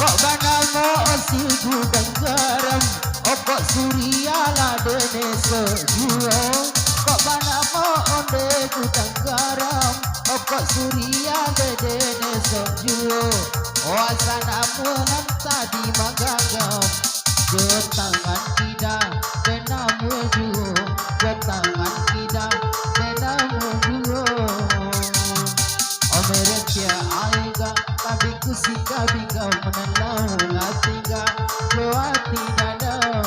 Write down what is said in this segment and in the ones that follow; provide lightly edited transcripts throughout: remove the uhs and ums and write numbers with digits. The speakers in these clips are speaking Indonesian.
kok banamo si gudang garam kok surya ladene sejuo kok banamo onde gudang garam kok surya ladene sejuo wasana menang tadi magagam tangan tidak denamu juo tangan tidak denamu juo Omeretia aiga kabi kusi kabi kau menelau latiga loati dadau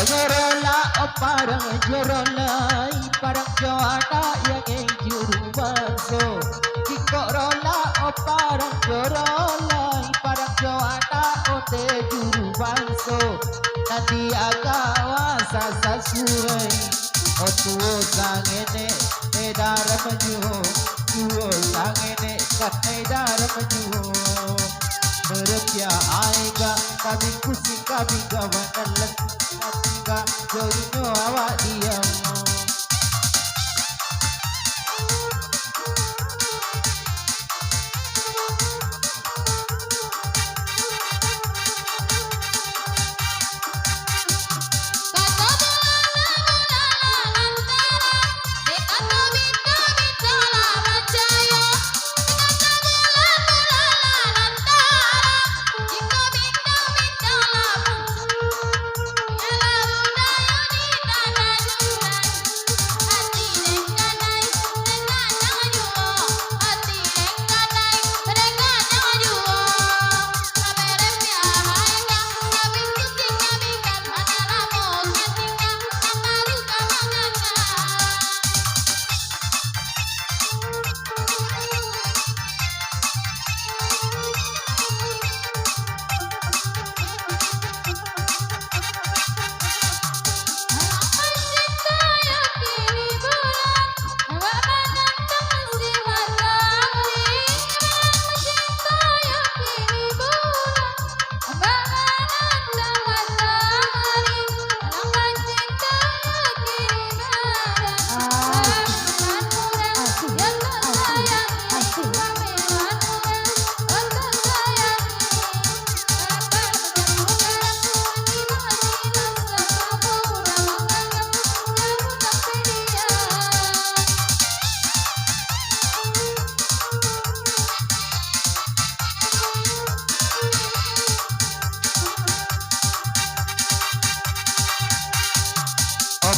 Jorola parang jorola parang joada yang juru banso Jikorola parang jorola parang joada ote juru banso Nanti agawa sasa suai otuo sangene edara majuho tuo sangene kat edara majuho Berpia aiga kami kusi kami gawanan latiga jorinyo awak diam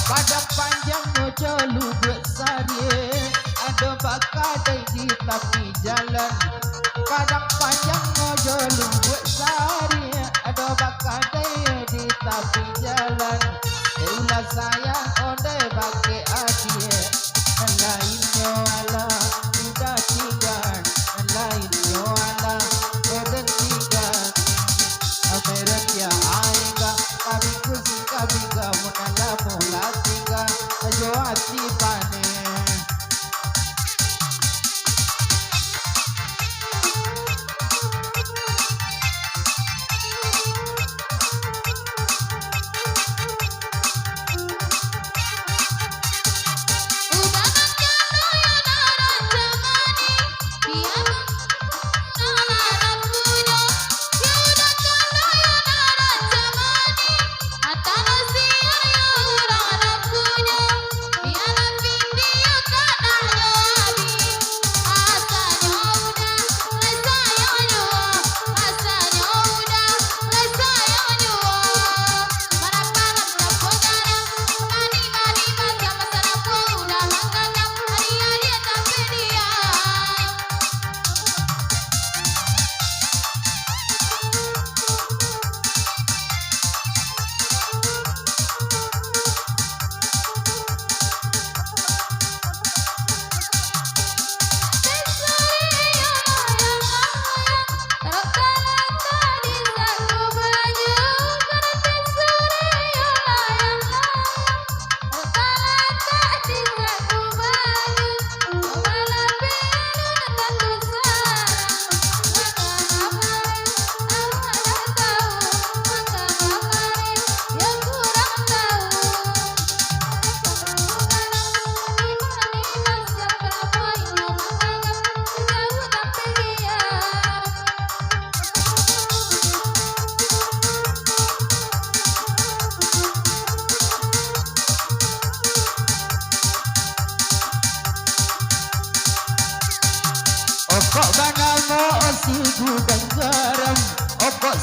Pada panjang mojo lubuk sari ada bakadai di tepi jalan. Kadang panjang mojo lubuk sari ada bakadai di tepi jalan. Ulah sayang onde bake adie lainnya ala udah tinggal lainnya ala udah tinggal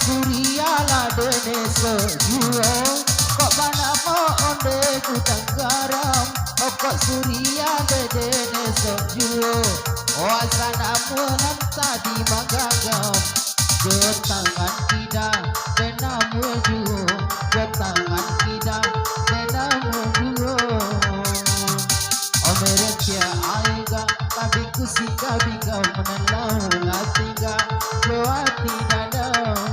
Surya ladene sejuo kok mana mo onde kutang garam kok Surya dedene sejuo asana munan tadi magagam ketangan kita denamu juo ketangan kita denamu juo Omeretia aiga tapi kusika bika menalau latiga loati dadam